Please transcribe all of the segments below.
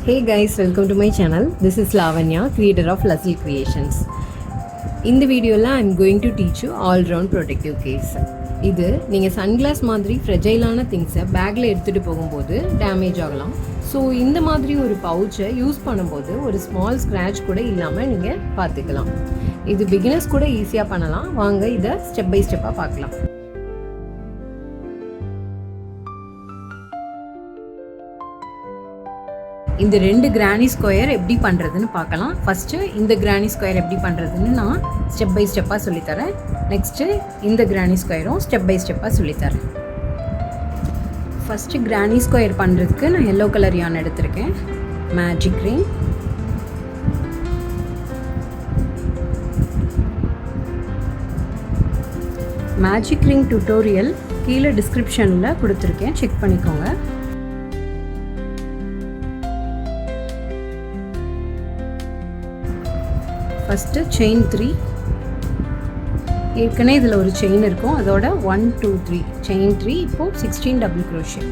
Hey guys, welcome to my channel. This is Lavanya, creator of Lazzle Creations. இந்த வீடியோவில் I'm going to teach you all round protective case. இது நீங்கள் sunglass மாதிரி ஃப்ரெஜைலான திங்ஸை பேக்கில் எடுத்துகிட்டு போகும்போது டேமேஜ் ஆகலாம். ஸோ இந்த மாதிரி ஒரு பவுச்சை யூஸ் பண்ணும்போது ஒரு ஸ்மால் ஸ்க்ராட்ச் கூட இல்லாமல் நீங்கள் பார்த்துக்கலாம். இது பிகினர்ஸ் கூட ஈஸியாக பண்ணலாம். வாங்க இதை ஸ்டெப் பை ஸ்டெப்பாக பார்க்கலாம். இந்த ரெண்டு கிரானி ஸ்கொயர் எப்படி பண்ணுறதுன்னு பார்க்கலாம். ஃபஸ்ட்டு இந்த கிரானி ஸ்கொயர் எப்படி பண்ணுறதுன்னு நான் ஸ்டெப் பை ஸ்டெப்பாக சொல்லித்தரேன். நெக்ஸ்ட்டு இந்த கிரானி ஸ்கொயரும் ஸ்டெப் பை ஸ்டெப்பாக சொல்லித்தரேன். ஃபஸ்ட்டு கிரானி ஸ்கொயர் பண்ணுறதுக்கு நான் எல்லோ கலர் யான் எடுத்திருக்கேன். Magic ring, magic ring tutorial கீழே டிஸ்கிரிப்ஷனில் கொடுத்துருக்கேன், செக் பண்ணிக்கோங்க. ஃபஸ்ட்டு செயின் 3, ஏற்கனவே இதில் ஒரு செயின் இருக்கும், அதோட 1 2 3 செயின் 3. இப்போது 16 டபுள் க்ரோஷே.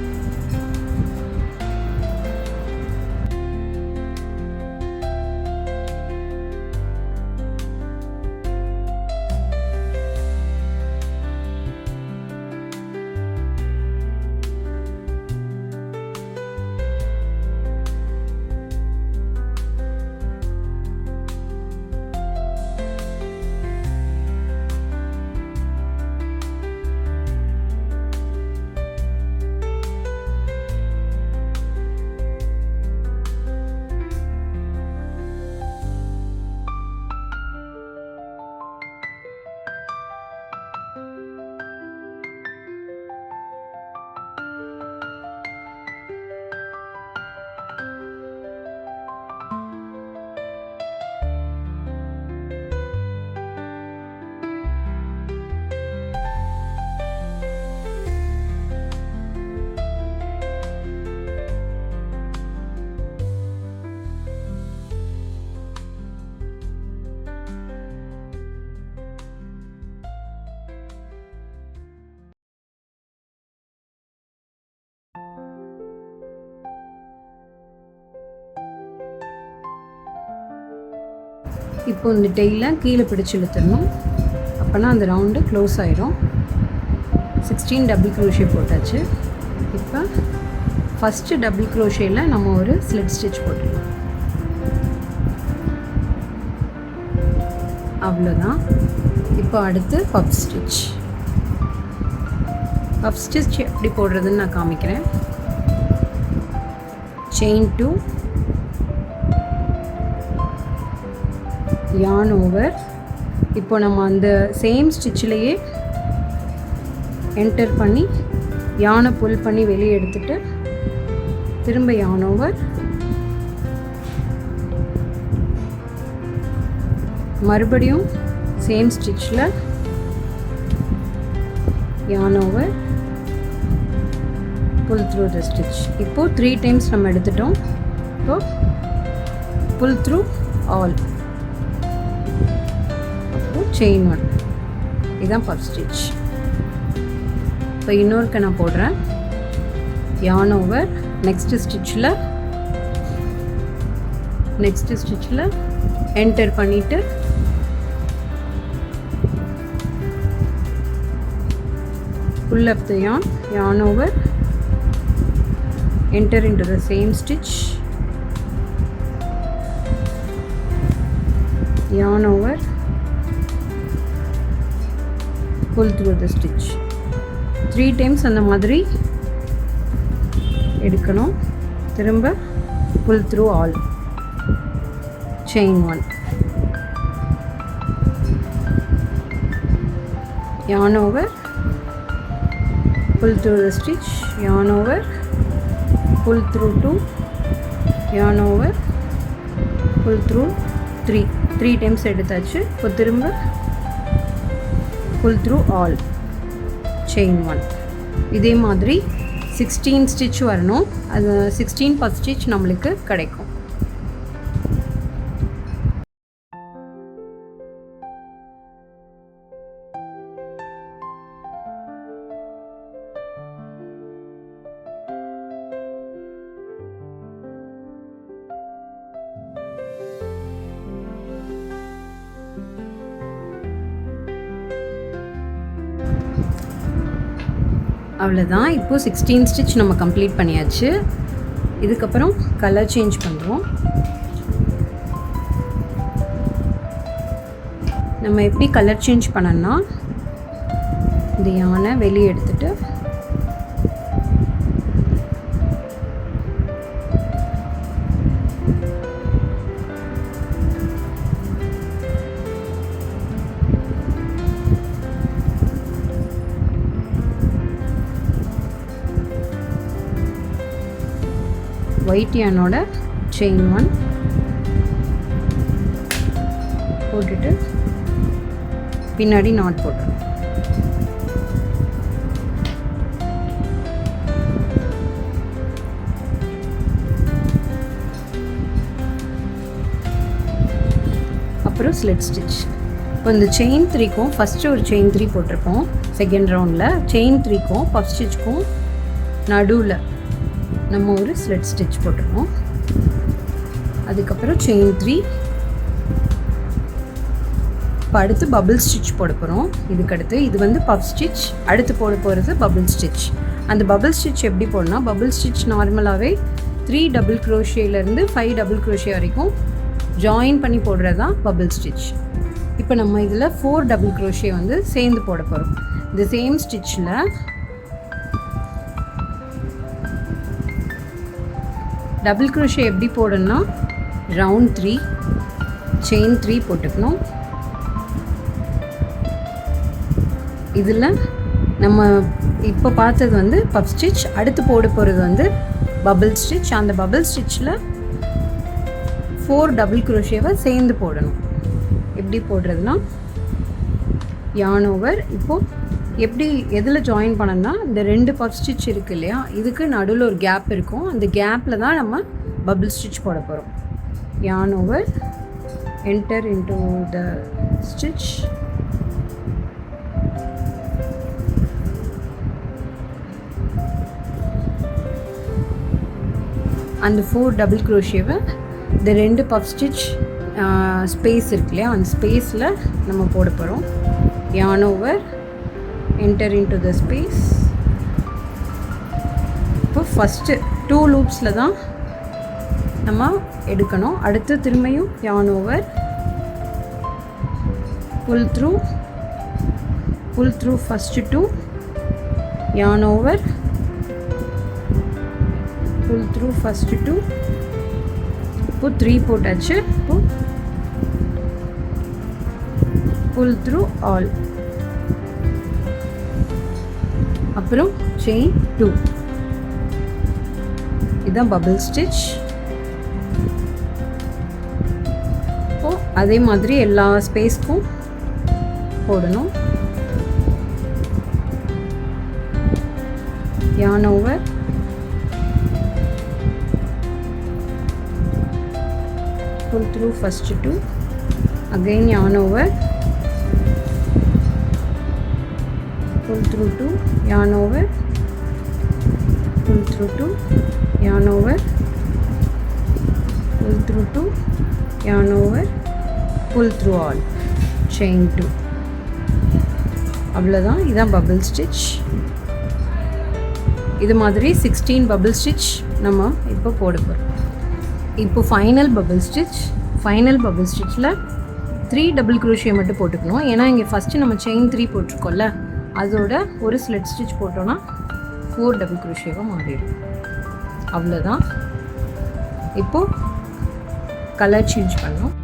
இப்போ இந்த டெயிலை கீழே பிடிச்சி இழுத்துடணும். அப்போனா அந்த ரவுண்டு க்ளோஸ் ஆயிரும். 16 டபுள் க்ரோஷே போட்டாச்சு. இப்போ ஃபஸ்ட்டு டபுள் க்ரோஷேயில் நம்ம ஒரு ஸ்லிட் ஸ்டிச் போட்டுடலாம். அவ்வளோதான். இப்போ அடுத்து பஃப் ஸ்டிச். பஃப் ஸ்டிச் எப்படி போடுறதுன்னு நான் காமிக்கிறேன். Chain 2, yarn over. இப்போ நம்ம அந்த சேம் ஸ்டிச்சிலேயே என்டர் பண்ணி யானை புல் பண்ணி வெளியே எடுத்துட்டு திரும்ப yarn ஓவர், மறுபடியும் சேம் ஸ்டிச்சில் yarn over, pull through the stitch. இப்போது 3 டைம்ஸ் நம்ம எடுத்துட்டோம். இப்போ புல் த்ரூ ஆல், செயின் 1. இதுதான் பஃப் ஸ்டிச். இப்போ இன்னொருக்கு நான் போடுறேன். yarn ஓவர், நெக்ஸ்ட்டு ஸ்டிச்சில் என்டர் பண்ணிவிட்டு pull up the yarn over, enter into the same stitch, yarn over, pull through the stitch. 3 times அந்த மாதிரி எடுக்கணும். திரும்ப pull through all, chain 1, yarn over, pull through the stitch, yarn over, pull through 2, yarn over, pull through 3 times எடுத்தாச்சு. இப்போ திரும்ப pull through all, chain 1. இதே மாதிரி 16 stitch வரணும். அது 16 பஃப் ஸ்டிச் நம்மளுக்கு கிடைக்கும். அவ்வளோதான். இப்போது 16 ஸ்டிச் நம்ம கம்ப்ளீட் பண்ணியாச்சு. இதுக்கப்புறம் கலர் சேஞ்ச் பண்ணுறோம். நம்ம எப்படி கலர் சேஞ்ச் பண்ணோன்னா, இந்த யானை வெளியே எடுத்துட்டு ஒயிட் யானோட செயின் 1 போட்டுட்டு பின்னாடி நாட் போட்டுருணும். அப்புறம் ஸ்லிட் ஸ்டிச். இப்போ இந்த செயின் 3க்கும் ஃபஸ்ட்டு ஒரு செயின் 3 போட்டிருக்கோம். செகண்ட் ரவுண்டில் செயின் 3க்கும் பஃப் ஸ்டிச்சுக்கும் நடுவில் நம்ம ஒரு ஸ்லிட் ஸ்டிச் போட்டிருக்கோம். அதுக்கப்புறம் செயின் 3. இப்போ அடுத்து பபிள் ஸ்டிச் போட போகிறோம். இதுக்கடுத்து இது வந்து பஃப் ஸ்டிச், அடுத்து போட போகிறது பபிள் ஸ்டிச். அந்த பபிள் ஸ்டிச் எப்படி போடணும்னா, பபிள் ஸ்டிச் நார்மலாகவே 3 டபுள் க்ரோஷேலேருந்து 5 டபுள் க்ரோஷே வரைக்கும் ஜாயின் பண்ணி போடுறது தான் பபிள் ஸ்டிச். இப்போ நம்ம இதில் 4 டபுள் க்ரோஷே வந்து சேர்ந்து போட போகிறோம். இந்த சேம் ஸ்டிச்சில் டபுள் க்ரோஷே எப்படி போடணும்னா, ரவுண்ட் 3 செயின் 3 போட்டுக்கணும். இதில் நம்ம இப்போ பார்த்தது வந்து பஃப் ஸ்டிச், அடுத்து போட போகிறது வந்து பபிள் ஸ்டிச். அந்த பபிள் ஸ்டிச்சில் 4 டபுள் க்ரோஷேவை சேர்ந்து போடணும். எப்படி போடுறதுனா, யான் ஓவர். இப்போது எப்படி எதில் ஜாயின் பண்ணணும்னா, இந்த 2 பஃப் ஸ்டிச் இருக்குது இல்லையா, இதுக்கு நடுவில் ஒரு கேப் இருக்கும். அந்த கேப்பில் தான் நம்ம பபிள் ஸ்டிச் போட போகிறோம். யான் over, enter into the stitch, அந்த 4 டபுள் க்ரோஷேவை இந்த 2 பஃப் ஸ்டிச் ஸ்பேஸ் இருக்கு இல்லையா, அந்த ஸ்பேஸில் நம்ம போட போகிறோம். யான் over, enter into the space. இப்போ ஃபஸ்ட்டு 2 லூப்ஸில் தான் நம்ம எடுக்கணும். அடுத்து திரும்பியும் யான் ஓவர், புல் த்ரூ ஃபஸ்ட்டு 2, யான் ஓவர், pull through first 2. இப்போ 3 போட்டாச்சு. இப்போ pull through all. அப்புறம் chain 2. இதான் bubble stitch. இப்போ அதே மாதிரி எல்லா ஸ்பேஸ்க்கும் போடணும். yarn over, pull through first 2, again yarn over, pull through 2, yarn over, pull through 2, yarn over, pull through 2, yarn over, pull through all, chain 2. அவ்வளோதான். இதான் பபிள் ஸ்டிச். இது மாதிரி 16 பபிள் ஸ்டிச் நம்ம இப்போ போட போகிறோம். இப்போ ஃபைனல் பபிள் ஸ்டிச்சில் 3 டபுள் க்ரோஷே மட்டும் போட்டுக்கணும். ஏன்னா இங்கே ஃபஸ்ட்டு நம்ம செயின் 3 போட்டிருக்கோம்ல, அதோட ஒரு ஸ்லிட் ஸ்டிச் போட்டோன்னா 4 டபுள் க்ரோஷேவாக மாறிடும். அவ்வளோதான். இப்போது கலர் சேஞ்ச் பண்ணோம்.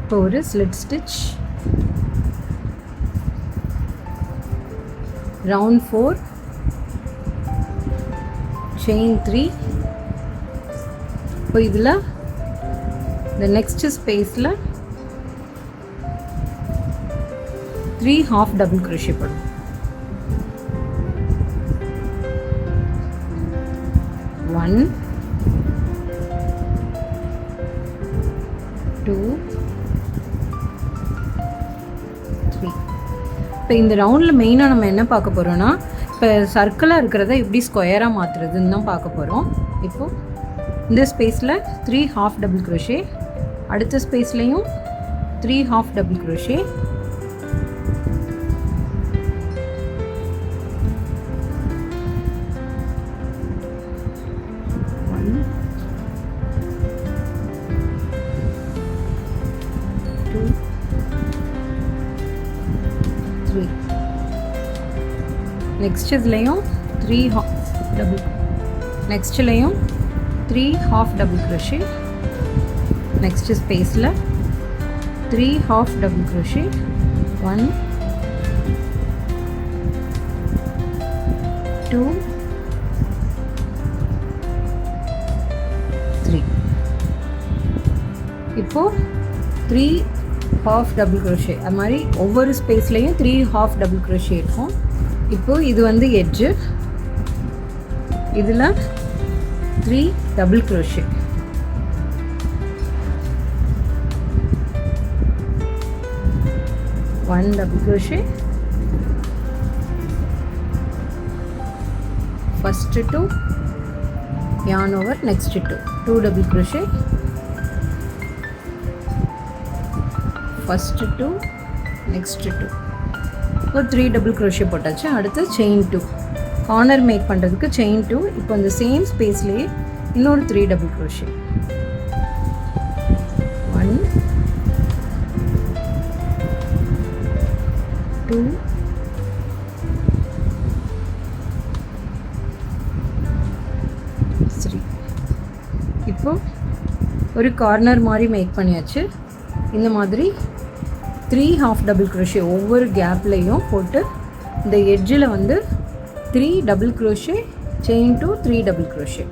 இப்போ ஒரு ஸ்லிட் ஸ்டிச், ரவுண்ட் 4, செயின் 3. இப்போ இதில் இந்த நெக்ஸ்ட் ஸ்பேஸில் 3 half டபுள் க்ரோஷே போடும். 1 2 3. இப்போ இந்த ரவுண்டில் மெயினாக நம்ம என்ன பார்க்க போகிறோன்னா, இப்போ சர்க்கிளாக இருக்கிறத எப்படி ஸ்கொயராக மாற்றுறதுன்னு தான் பார்க்க போகிறோம். இப்போது இந்த ஸ்பேஸில் 3 ஹாஃப் டபுள் க்ரோஷே, அடுத்த ஸ்பேஸ்லேயும் 3 ஹாஃப் டபுள் க்ரோஷே, நெக்ஸ்ட் இதுலேயும் 3 ஹாஃப் டபுள், நெக்ஸ்ட்லேயும் 3 ஹாஃப் டபுள் க்ரோஷே, நெக்ஸ்ட் ஸ்பேஸில் 3 ஹாஃப் டபுள் க்ரோஷே, 1 2 3. இப்போது 3 ஹாஃப் டபுள் க்ரோஷே, அது மாதிரி ஒவ்வொரு ஸ்பேஸ்லேயும் 3 ஹாஃப் டபுள் க்ரோஷே இருக்கும். இப்போது இது வந்து எட்ஜு, இதில் 3 double crochet, one double crochet, first 2 yarn over, next 2 double crochet, first 2 next 2, இப்போ 3 டபுள் க்ரோஷே போட்டாச்சு. அடுத்து செயின் 2, கார்னர் மேக் பண்ணுறதுக்கு செயின் 2. இப்போ அந்த சேம் ஸ்பேஸ்லேயே இன்னொரு 3 டபுள் க்ரோஷே, 1 2 3. இப்போ ஒரு கார்னர் மாதிரி மேக் பண்ணியாச்சு. இந்த மாதிரி 3 ஹாஃப் டபுள் க்ரோஷே ஒவ்வொரு கேப்லேயும் போட்டு இந்த எட்ஜில் வந்து 3 double crochet, chain 2, 3 double crochet.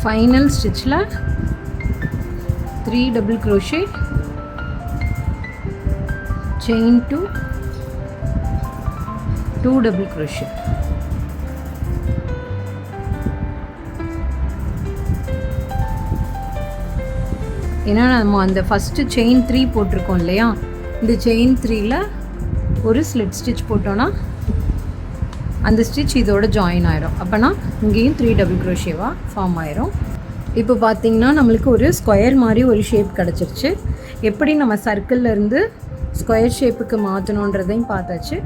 Final ஸ்டிச்சில் 3 double crochet, chain 2, 2 double crochet. ஏன்னா நம்ம அந்த ஃபஸ்ட்டு செயின் 3 போட்டிருக்கோம் இல்லையா, இந்த செயின் 3ல ஒரு ஸ்லிட் ஸ்டிச் போட்டோன்னா அந்த ஸ்டிச் இதோட ஜாயின் ஆயிரும். அப்போனா இங்கேயும் 3 டபுள் க்ரோஷேவாக ஃபார்ம் ஆயிரும். இப்போ பார்த்திங்கன்னா நம்மளுக்கு ஒரு ஸ்கொயர் மாதிரி ஒரு ஷேப் கிடச்சிருச்சு. எப்படி நம்ம சர்க்கிள்லேருந்து ஸ்கொயர் ஷேப்புக்கு மாற்றணுன்றதையும் பார்த்தாச்சு.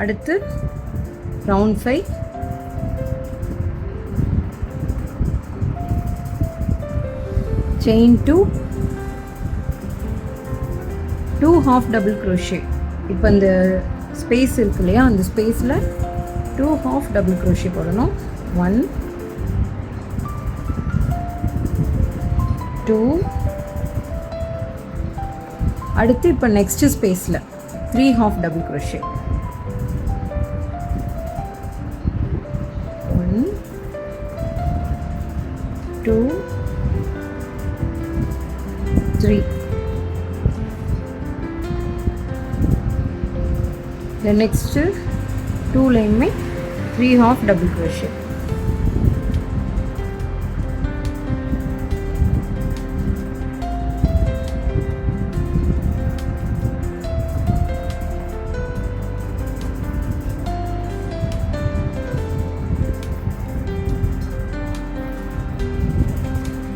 அடுத்து round 5, chain 2, 2 half double crochet. இப்போ இந்த ஸ்பேஸ் இருக்கு இல்லையா, அந்த ஸ்பேஸில் 2 half double crochet போடணும். 1 2. அடுத்து இப்போ நெக்ஸ்ட் ஸ்பேஸில் 3 half double crochet. 1 2 3. The next 2 லைனுமே 3 half double crochet.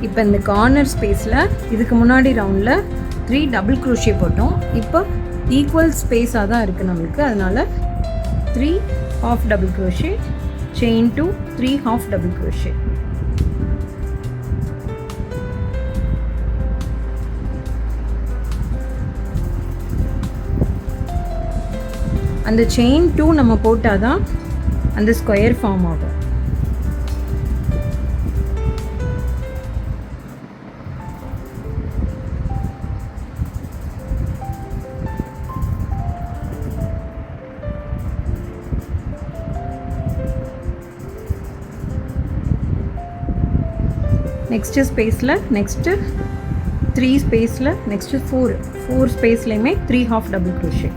இப்போ இந்த கார்னர் ஸ்பேஸில் இதுக்கு முன்னாடி ரவுண்டில் 3 டபுள் crochet போட்டோம். இப்போ ஈக்குவல் ஸ்பேஸாக தான் இருக்குது நம்மளுக்கு. அதனால் 3 half double crochet, chain 2, 3 half double crochet. அந்த chain 2 நம்ம போட்டால் தான் அந்த ஸ்கொயர் ஃபார்ம் ஆகும். நெக்ஸ்ட் ஸ்பேஸில் நெக்ஸ்ட்டு 3 ஸ்பேஸில் நெக்ஸ்ட்டு 4 ஸ்பேஸ்லையுமே 3 half double crochet.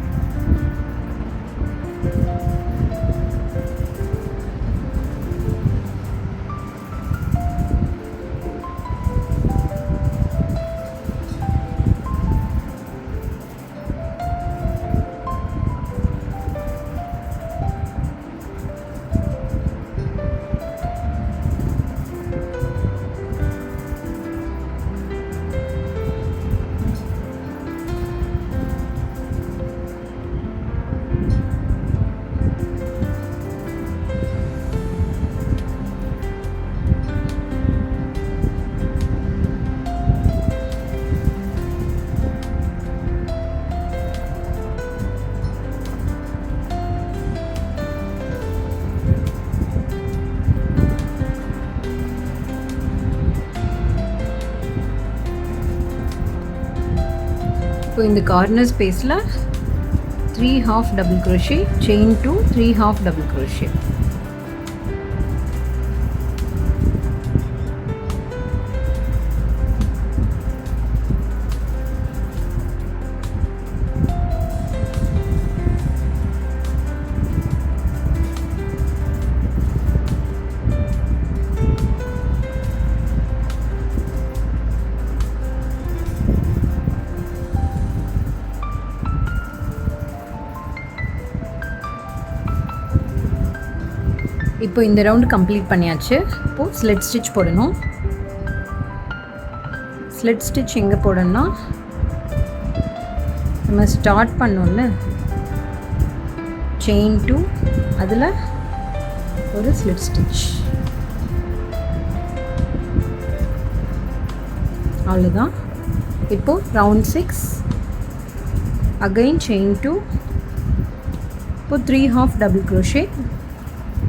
இப்போ இந்த கார்னர் ஸ்பேஸில் 3 half double crochet, chain 2, 3 half double crochet. இப்போ இந்த ரவுண்டு கம்ப்ளீட் பண்ணியாச்சு. இப்போது ஸ்லிட் ஸ்டிச் போடணும். ஸ்லிட் ஸ்டிச் எங்கே போடணும்னா, நம்ம ஸ்டார்ட் பண்ணோம்ல செயின் 2, அதில் ஒரு ஸ்லிட் ஸ்டிச். அவ்வளோதான். இப்போது ரவுண்ட் 6, அகைன் செயின் 2, இப்போது 3 half double crochet.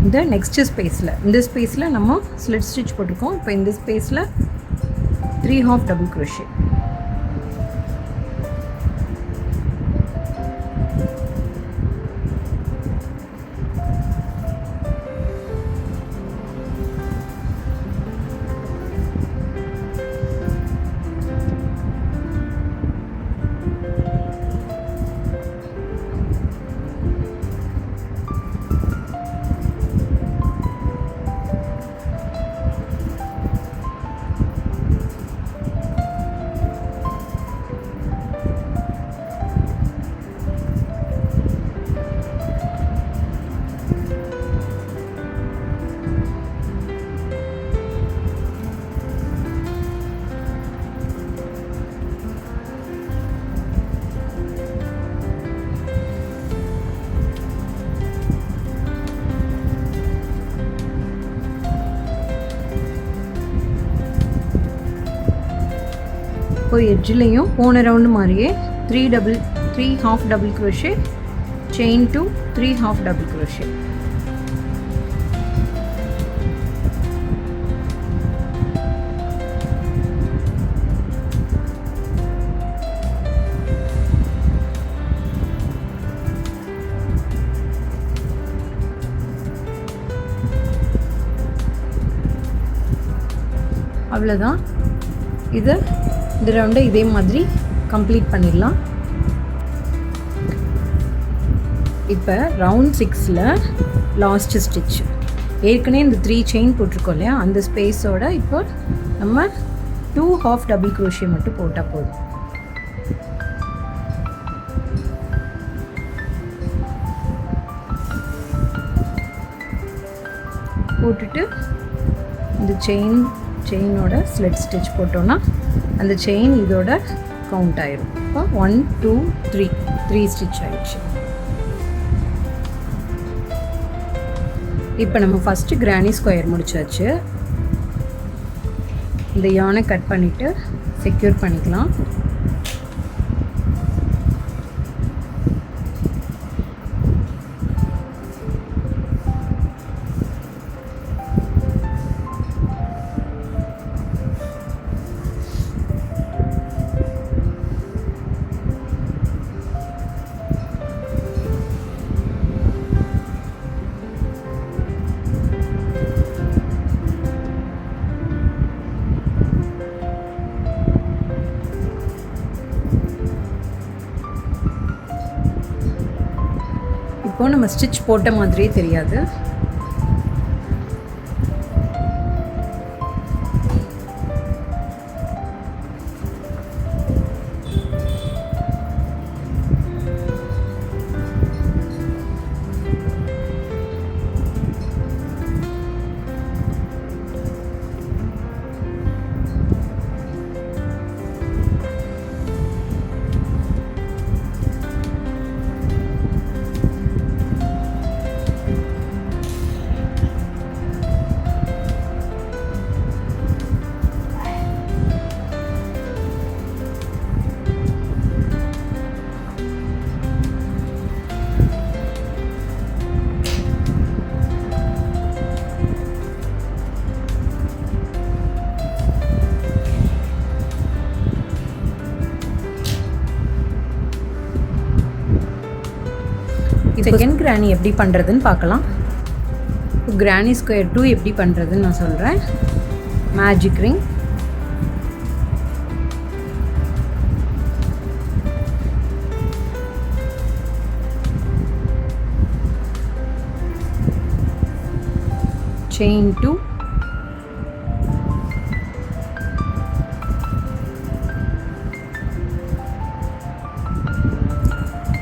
இந்த நெக்ஸ்ட் ஸ்பேஸில், இந்த ஸ்பேஸில் நம்ம ஸ்லிட் ஸ்டிச் போட்டிருக்கோம். இப்போ இந்த ஸ்பேஸில் 3 half double crochet. இப்போ எட்ஜ்லேயும் போன ரவுண்டு மாதிரியே 3 half double crochet, chain to 3 half double crochet. அவ்வளோதான். இந்த ரவுண்டை இதே மாதிரி கம்ப்ளீட் பண்ணிடலாம். இப்போ ரவுண்ட் 6ல் லாஸ்ட் ஸ்டிச், ஏற்கனவே இந்த 3 செயின் போட்டிருக்கோம் இல்லையா, அந்த ஸ்பேஸோட இப்போ நம்ம 2 ஹாஃப் டபுள் க்ரோஷே மட்டும் போட்டால் போதும். போட்டுட்டு இந்த செயினோட ஸ்லிட் ஸ்டிச் போட்டோன்னா அந்த செயின் இதோட கவுண்ட் ஆயிடும். இப்போ 1 2 3 ஸ்டிச் ஆயிடுச்சு. இப்போ நம்ம ஃபஸ்ட்டு கிரானி ஸ்கொயர் முடிச்சாச்சு. இந்த யானை கட் பண்ணிவிட்டு செக்யூர் பண்ணிக்கலாம். இப்போ நம்ம ஸ்டிச் போட்ட மாதிரியே தெரியாது. செகண்ட் கிரானி எப்படி பண்ணுறதுன்னு பார்க்கலாம். கிரானி ஸ்கொயர் 2 எப்படி பண்ணுறதுன்னு நான் சொல்கிறேன். Magic ring, chain 2,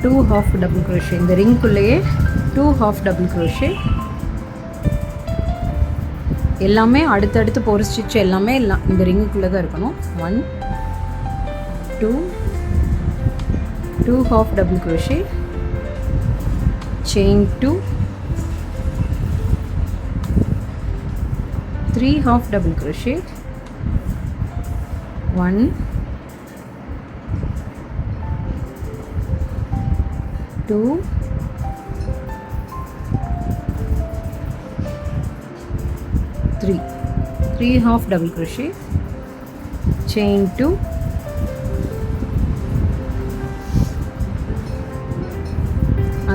two half double crochet. இந்த ரிங்குள்ளேயே 2 ஹாஃப் டபுள் க்ரோஷே. எல்லாமே அடுத்தடுத்து போகிற ஸ்டிச் எல்லாமே இந்த ரிங்குக்குள்ளே தான் இருக்கணும். 1 2 half double crochet, chain 2, 3 half double crochet, 1 2 3 half double crochet, chain 2,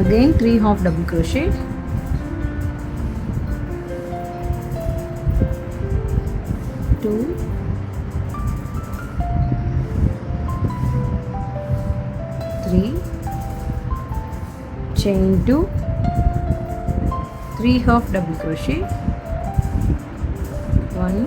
again 3 half double crochet, 2, 3, chain 2, 3 half double crochet, 1,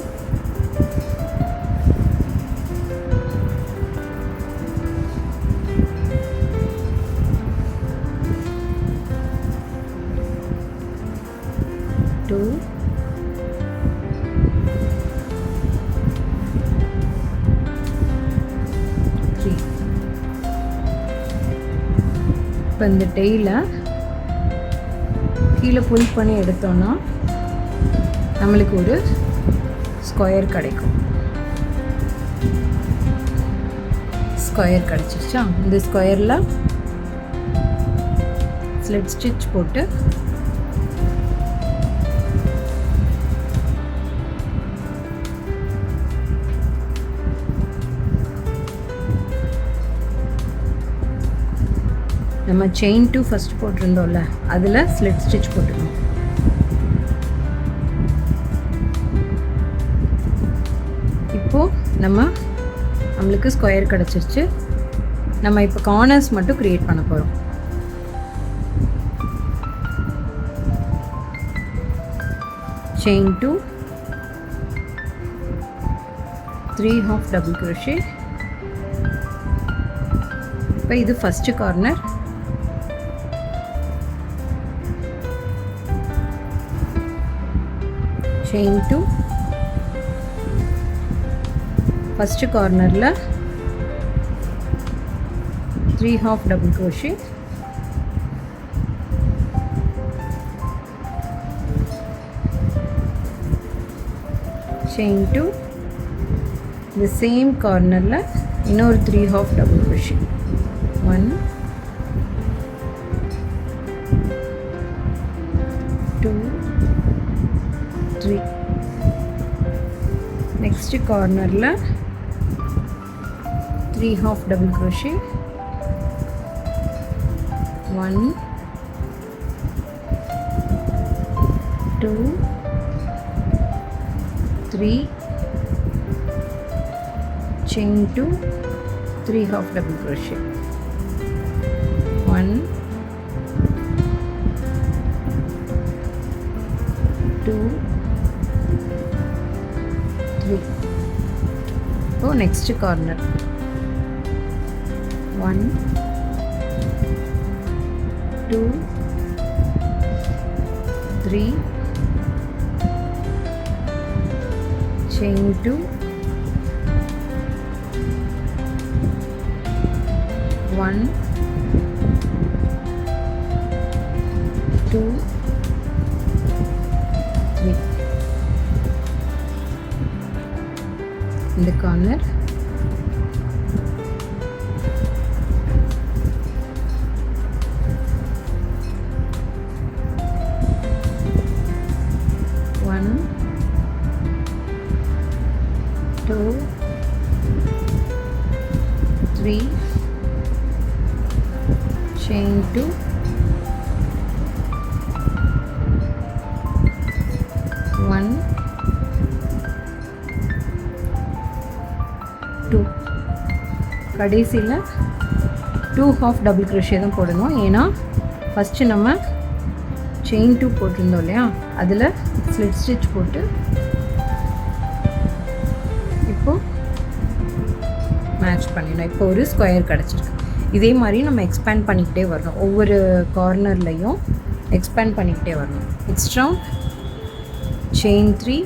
2, 3. இப்போ இந்த டெய்லை கீழே புல் பண்ணி எடுத்தோன்னா நம்மளுக்கு ஒரு ஸ்கொயர் கிடைக்கும். ஸ்கொயர் கிடச்சிருச்சா? இந்த ஸ்கொயரில் ஸ்லிட் ஸ்டிச் போட்டு நம்ம செயின் 2 ஃபஸ்ட் போட்டிருந்தோம்ல, அதில் ஸ்லிட் ஸ்டிச் போட்டுக்கணும். இப்போது நம்மளுக்கு ஸ்கொயர் கிடச்சிருச்சு. நம்ம இப்போ கார்னர்ஸ் மட்டும் க்ரியேட் பண்ண போகிறோம். Chain 2, 3 half double crochet. இப்போ இது ஃபஸ்ட்டு கார்னர். செயின் 2, ஃபஸ்ட்டு கார்னரில் 3 half double crochet. செயின் 2, இந்த சேம் கார்னரில் இன்னொரு 3 half double crochet. 1, 2, 3. நெக்ஸ்ட் கார்னரில் 3 half double crochet. 1, 2, 3, chain 2, 3 half double crochet. 1, 2, 3. Oh, next corner. 1, 2, 3, chain 2, 1, 2, 3. In the corner, 1, 2, 3, chain 2, 1, 2. கடைசியில் 2 half double crochet தான் போடணும். ஏன்னா first நம்ம செயின் 2 போட்டிருந்தோம் இல்லையா, அதில் ஸ்லிட் ஸ்டிச் போட்டு இப்போது மேட்ச் பண்ணிடணும். இப்போ ஒரு ஸ்கொயர் கிடச்சிருக்கு. இதே மாதிரி நம்ம எக்ஸ்பேண்ட் பண்ணிக்கிட்டே வரணும். ஒவ்வொரு கார்னர்லையும் எக்ஸ்பேண்ட் பண்ணிக்கிட்டே வரணும். It's round chain 3,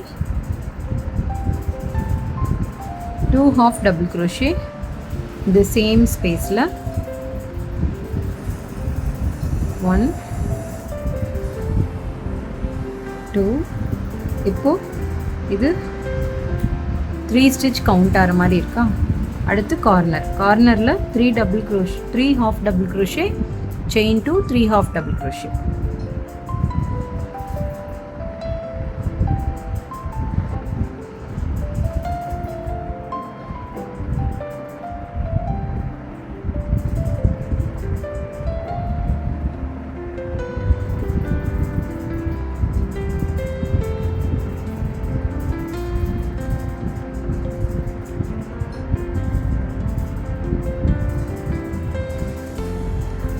2 half double crochet the same space la 1, 2. இப்போ இது 3 ஸ்டிச் கவுண்ட் ஆகிற மாதிரி இருக்கா. அடுத்து கார்னரில் 3 half double crochet, chain 2, 3 half double crochet.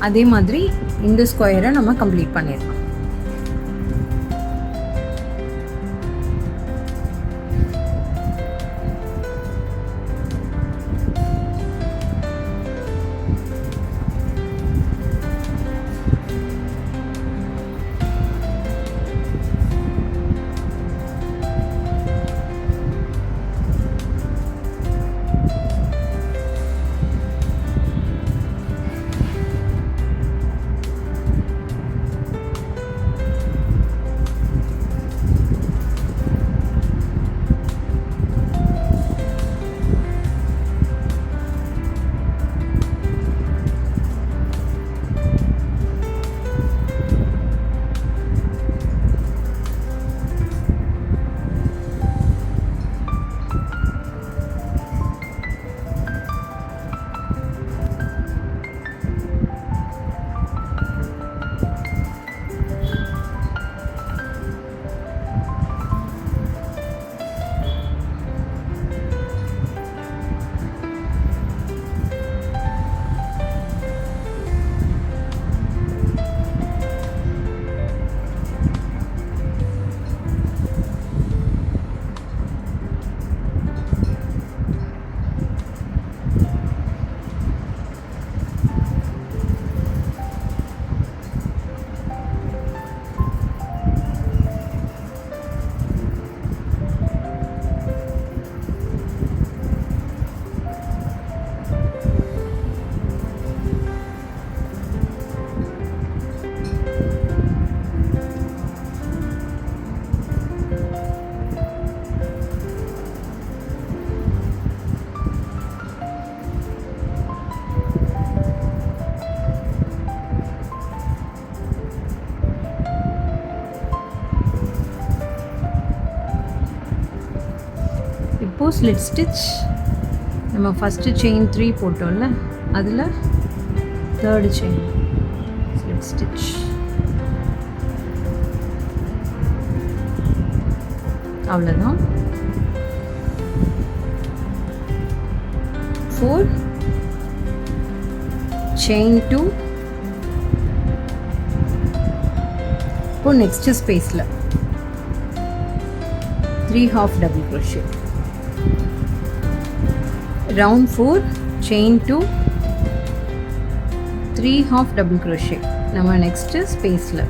அதே மாதிரி இந்த ஸ்கொயரை நம்ம கம்ப்ளீட் பண்ணிடலாம். இப்போது ஸ்லிட் ஸ்டிச் நம்ம ஃபஸ்ட்டு செயின் 3 போட்டோம்ல அதில் தேர்டு செயின் ஸ்லிட் ஸ்டிச். அவ்வளோதான். 4 செயின் 2. இப்போ நெக்ஸ்ட் ஸ்பேஸில் 3 half double crochet. Round 4 chain 2 3 half double crochet. நம்ம next spaceல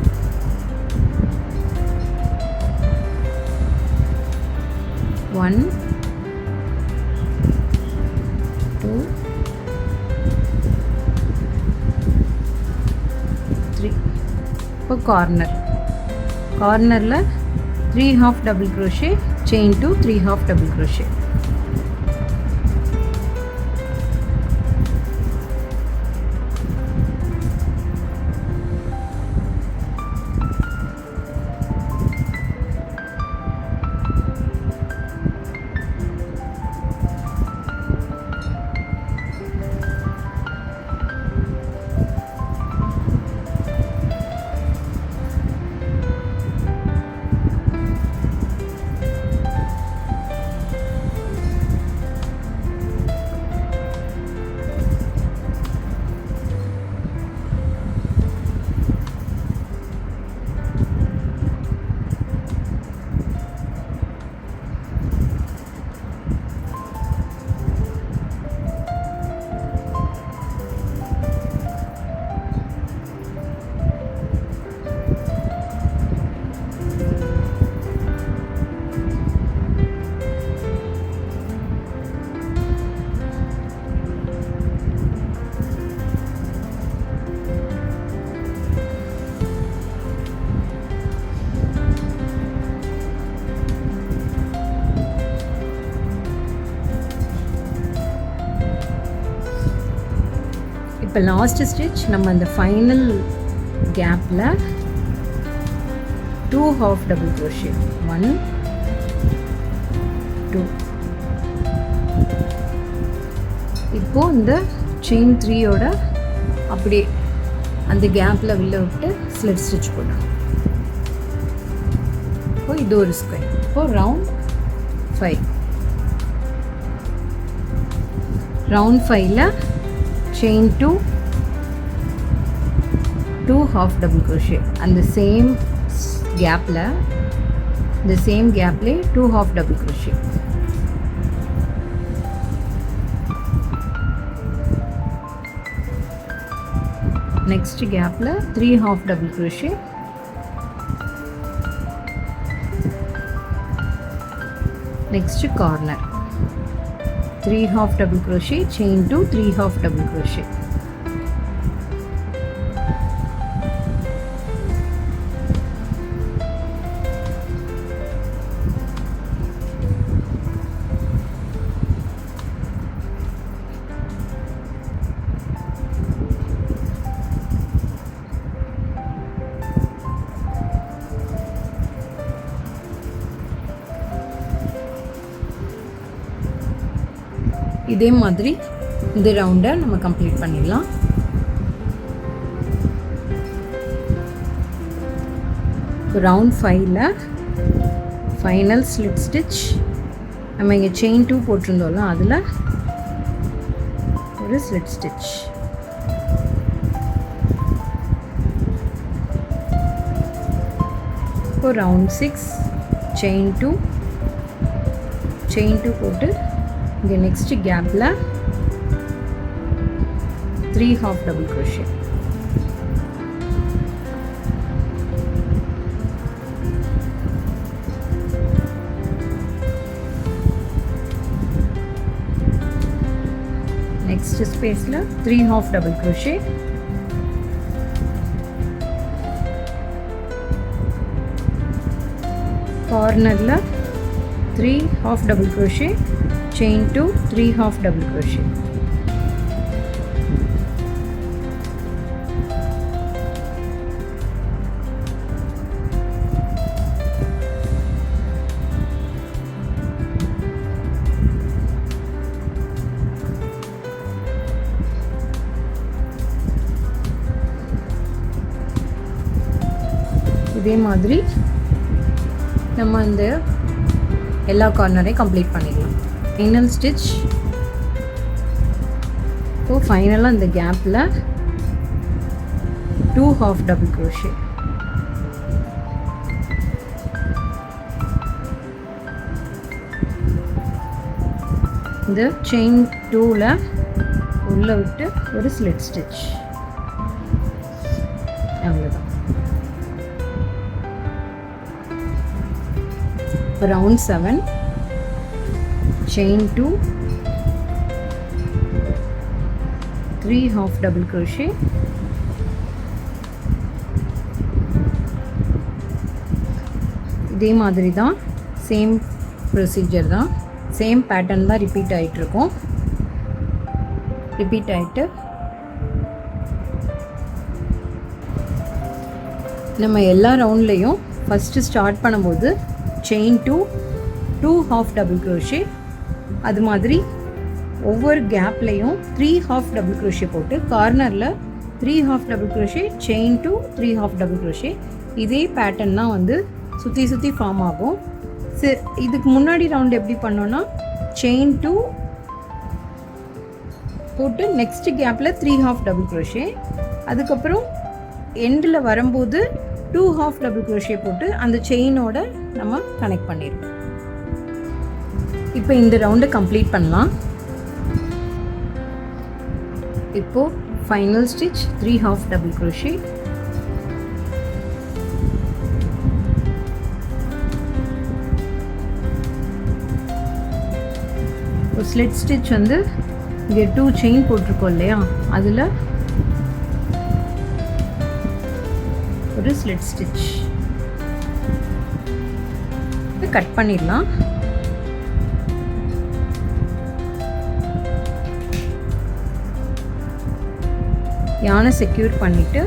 1 2 3. இப்போ கார்னரில் 3 half double crochet, chain 2 3 half double crochet. இப்போ லாஸ்ட் ஸ்டிச் நம்ம அந்த ஃபைனல் கேப்பில் 2 half double crochet 1 2. இப்போது இந்த செயின் 3யோட அப்படியே அந்த கேப்பில் வெளில விட்டு ஸ்லிட் ஸ்டிச் போடணும். இப்போது இது ஒரு ஸ்கொயர். இப்போது ரவுண்ட் 5ல chain 2 2 half double crochet and the same gapல 2 half double crochet. next gapல 3 half double crochet. next corner 3 half double crochet, chain 2 3 half double crochet. இதே மாதிரி இந்த ரவுண்டை நம்ம கம்ப்ளீட் பண்ணிடலாம். ரவுண்ட் 5ல ஃபைனல் ஸ்லிட் ஸ்டிச் நம்ம இங்கே செயின் 2 போட்டிருந்தோம்ல அதில் ஒரு ஸ்லிட் ஸ்டிச். இப்போ ரவுண்ட் 6 செயின் 2 போட்டு இங்கே நெக்ஸ்ட் கேப்பில் 3 half double crochet. நெக்ஸ்ட் ஸ்பேஸில் 3 half double crochet. கார்னரில் 3 half double crochet, chain 2 3 half double crochet. இதே மாதிரி நம்ம இந்த எல்லா கார்னரையும் கம்ப்ளீட் பண்ணிடலாம். Final stitch. ஸோ ஃபைனலாக இந்த கேப்பில் 2 half double crochet. இந்த செயின் 2ல உள்ள விட்டு ஒரு ஸ்லிட் ஸ்டிச். அவ்வளோதான். Round 7 chain 2 3 half double crochet, இதே மாதிரி தான் சேம் ப்ரொசீஜர் தான், சேம் பேட்டர்ன் தான் ரிப்பீட் ஆகிட்டுருக்கோம். ரிப்பீட் ஆகிட்டு நம்ம எல்லா ரவுண்ட்லேயும் ஃபஸ்ட்டு ஸ்டார்ட் பண்ணும்போது செயின் 2 half double crochet, அது மாதிரி ஒவ்வொரு கேப்லேயும் 3 half double crochet போட்டு கார்னரில் 3 half double crochet, chain 2 3 half double crochet. இதே பேட்டர்ன் தான் வந்து சுற்றி சுற்றி ஃபார்ம் ஆகும். இதுக்கு முன்னாடி ரவுண்ட் எப்படி பண்ணோன்னா செயின் 2 போட்டு நெக்ஸ்ட் கேப்பில் 3 half double crochet, அதுக்கப்புறம் எண்டில் வரும்போது 2 half double crochet போட்டு அந்த செயினோட நம்ம கனெக்ட் பண்ணிடுவோம். இப்போ இந்த ரவுண்டை கம்ப்ளீட் பண்ணலாம். இப்போது final stitch 3 half double crochet, ஒரு ஸ்லிட் ஸ்டிச் வந்து இங்கே 2 செயின் போட்டிருக்கோம் இல்லையா, அதில் ஒரு ஸ்லிட் ஸ்டிச் கட் பண்ணிடலாம். யானை செக்யூர் பண்ணிவிட்டு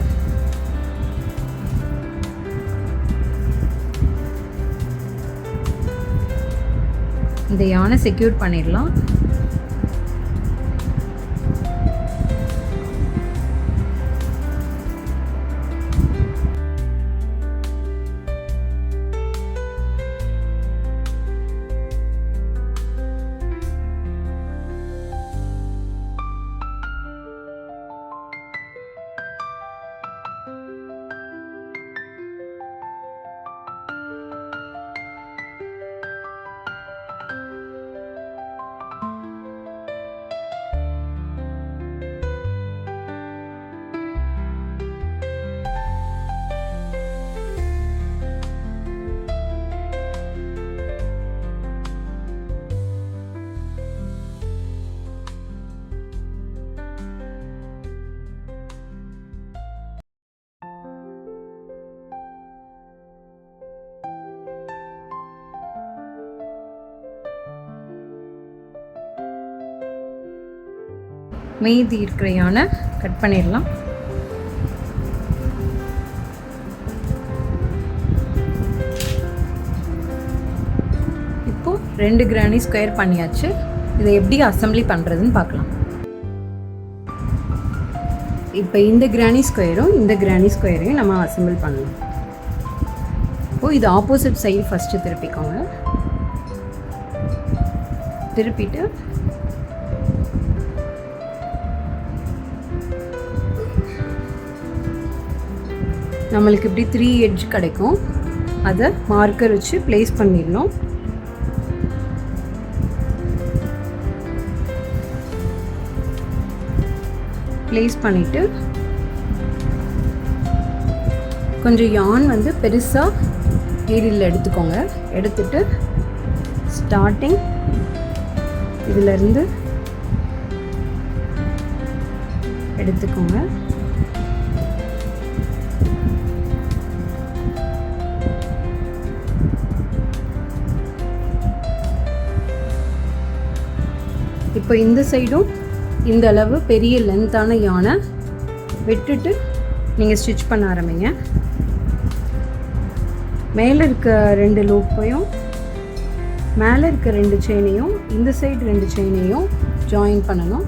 இந்த யானை செக்யூர் பண்ணிடலாம். மீதி இருக்கிற யானை கட் பண்ணிடலாம். இப்போது 2 கிரானி ஸ்கொயர் பண்ணியாச்சு. இதை எப்படி அசம்பிளி பண்ணுறதுன்னு பார்க்கலாம். இப்போ இந்த கிரானி ஸ்கொயரும் இந்த கிரானி ஸ்கொயரையும் நம்ம அசம்பிள் பண்ணலாம். இப்போது இது ஆப்போசிட் சைடு ஃபஸ்ட்டு திருப்பிக்கோங்க. திருப்பிட்டு நம்மளுக்கு இப்படி 3 எட்ஜ் கிடைக்கும். அதை மார்க்கர் வச்சு ப்ளேஸ் பண்ணிடணும். ப்ளேஸ் பண்ணிவிட்டு கொஞ்சம் யான் வந்து பெருசாக நீடில் எடுத்துக்கோங்க. எடுத்துட்டு ஸ்டார்டிங் இதிலேருந்து எடுத்துக்கோங்க. இப்போ இந்த சைடும் இந்த அளவு பெரிய லென்த்தான யானை விட்டுட்டு நீங்கள் ஸ்டிச் பண்ண ஆரம்பிங்க. மேலே இருக்க 2 லூப்பையும் மேலே இருக்க 2 செயினையும் இந்த சைடு 2 செயினையும் ஜாயின் பண்ணணும்.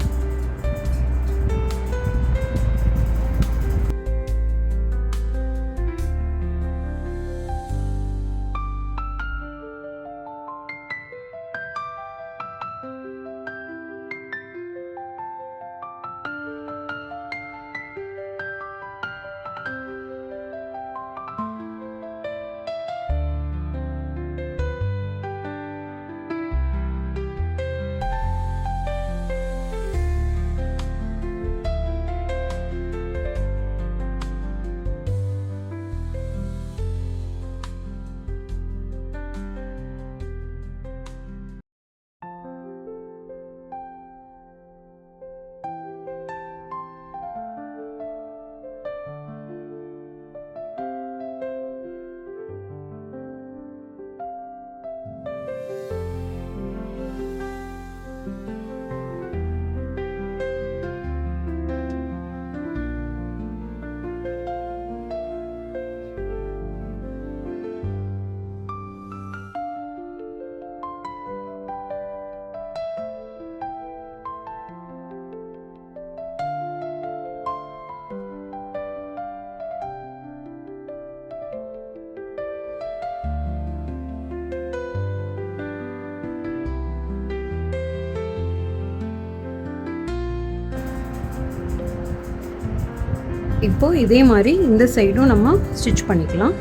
இப்போது இதே மாதிரி இந்த சைடும் நம்ம ஸ்டிச் பண்ணிக்கலாம்.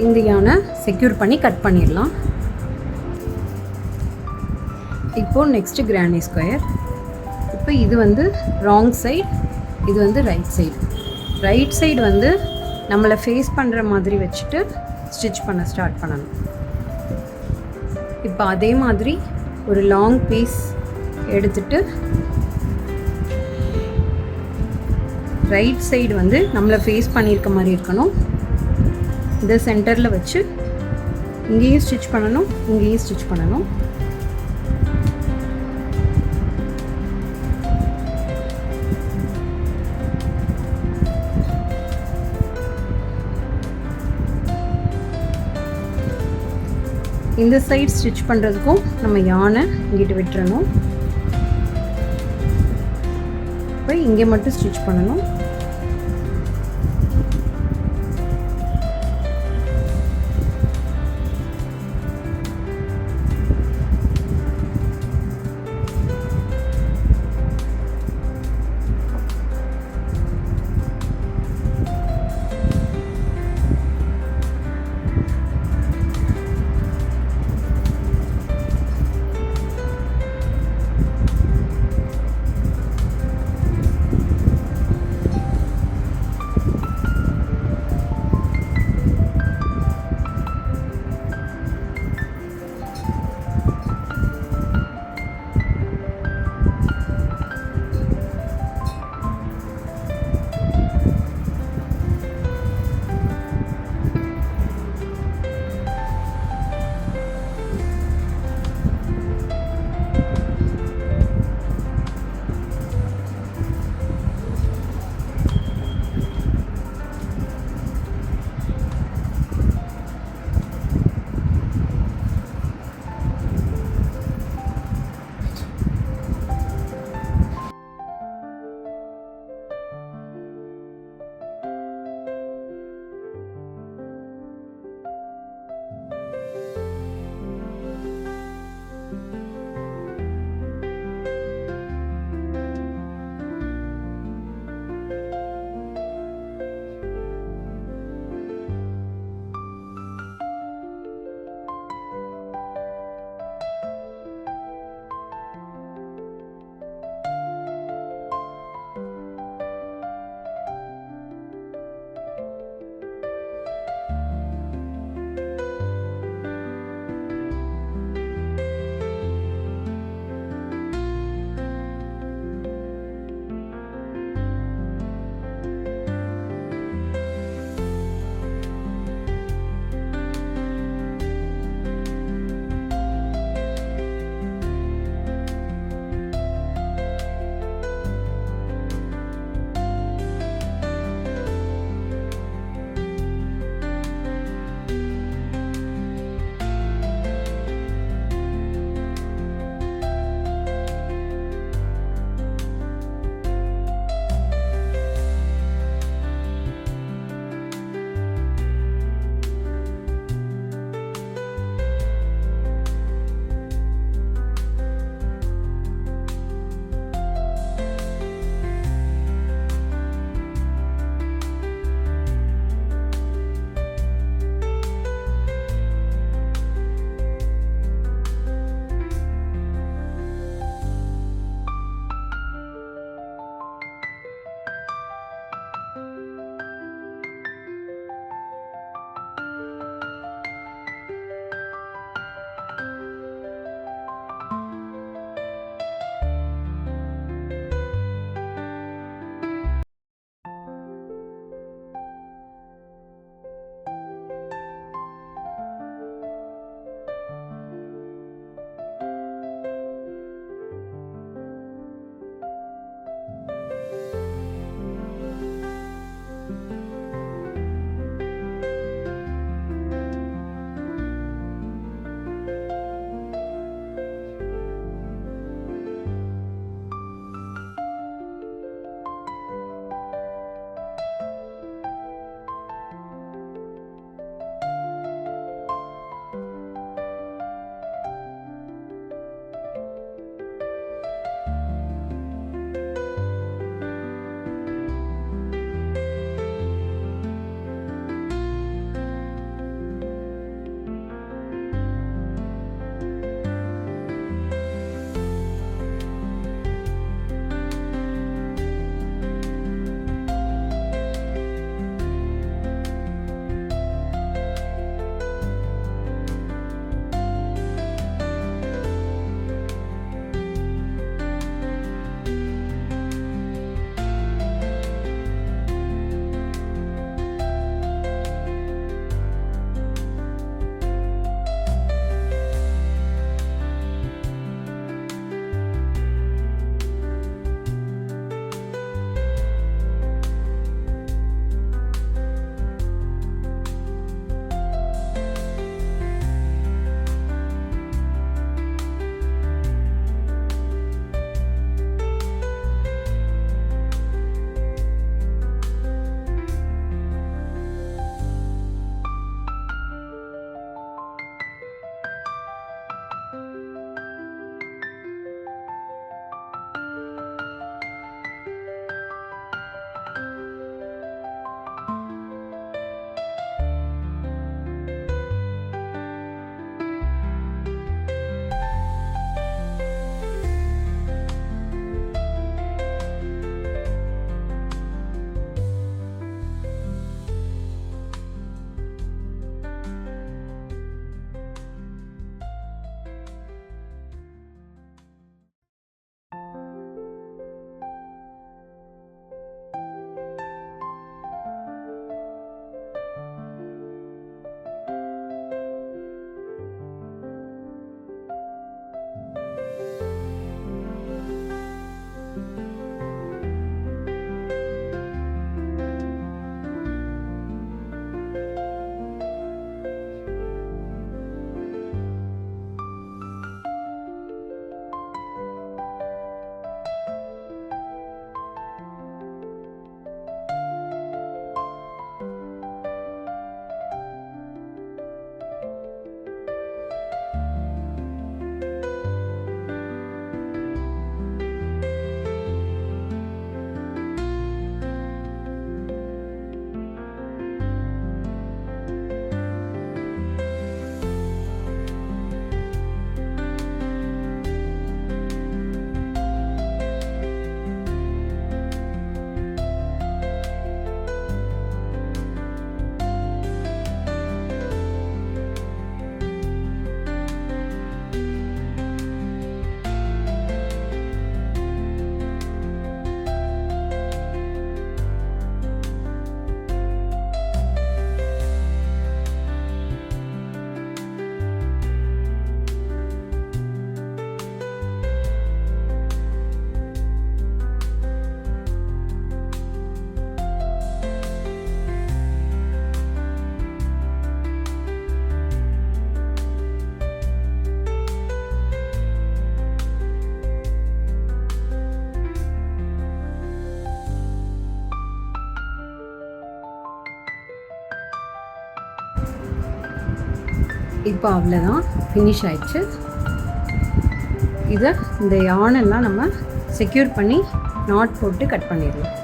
இந்த யானை செக்யூர் பண்ணி கட் பண்ணிடலாம். இப்போது நெக்ஸ்ட்டு கிரானி ஸ்கொயர். இப்போ இது வந்து ராங் சைடு, இது வந்து ரைட் சைடு. ரைட் சைடு வந்து நம்மளை ஃபேஸ் பண்ணுற மாதிரி வச்சுட்டு ஸ்டிச் பண்ண ஸ்டார்ட் பண்ணணும். இப்போ அதே மாதிரி ஒரு லாங் பீஸ் எடுத்துட்டு ரைட் சைடு வந்து நம்மளை ஃபேஸ் பண்ணியிருக்க மாதிரி இருக்கணும். இந்த சென்டரில் வச்சு இங்கேயும் ஸ்டிச் பண்ணணும், இங்கேயும் ஸ்டிச் பண்ணணும். இந்த சைடு ஸ்டிச் பண்ணுறதுக்கும் நம்ம யானை இங்கிட்டு விட்டுறணும். இப்போ இங்கே மட்டும் ஸ்டிச் பண்ணணும். இப்போ அவ்வளோதான், ஃபினிஷ் ஆயிடுச்சு. இதை இந்த யானெல்லாம் நம்ம செக்யூர் பண்ணி நாட் போட்டு கட் பண்ணிடலாம்.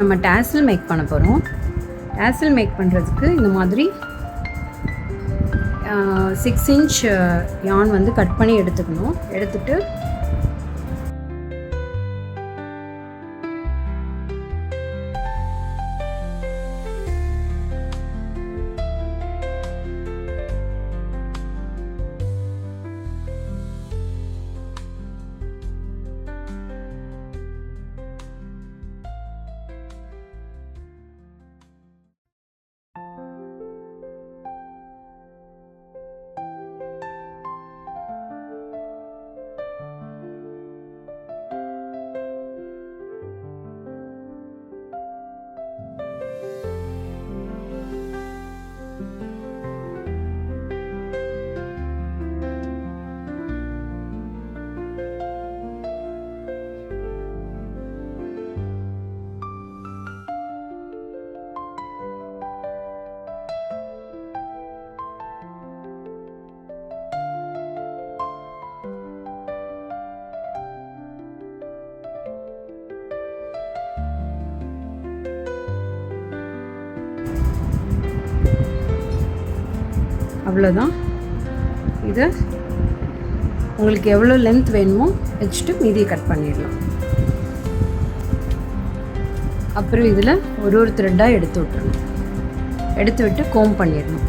நம்ம டேசல் மேக் பண்ண போகிறோம். டேசல் மேக் பண்ணுறதுக்கு இந்த மாதிரி 6 இன்ச் யான் வந்து கட் பண்ணி எடுத்துக்கணும். எடுத்துட்டு அவ்வளோதான். இதை உங்களுக்கு எவ்வளோ லென்த் வேணுமோ வச்சுட்டு மீதியை கட் பண்ணிடலாம். அப்புறம் இதில் ஒரு த்ரெட்டாக எடுத்து விட்டுறணும். எடுத்து விட்டு கோம் பண்ணிடணும்.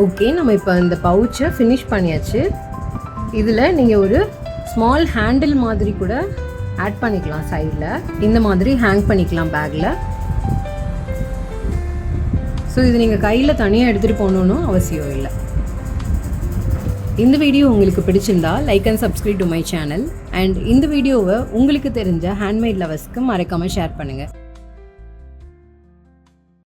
ஓகே, நம்ம இப்போ இந்த பவுச்சை ஃபினிஷ் பண்ணியாச்சு. இதில் நீங்கள் ஒரு ஸ்மால் ஹேண்டில் மாதிரி கூட ஆட் பண்ணிக்கலாம். சைடில் இந்த மாதிரி ஹேங் பண்ணிக்கலாம் பேக்கில். ஸோ இது நீங்கள் கையில் தனியாக எடுத்துகிட்டு போகணுன்னு அவசியம் இல்லை. இந்த வீடியோ உங்களுக்கு பிடிச்சிருந்தா like and subscribe to my channel. And இந்த வீடியோவை உங்களுக்கு தெரிஞ்ச ஹேண்ட்மேட் லவர்ஸ்க்கு மறக்காமல் ஷேர் பண்ணுங்கள்.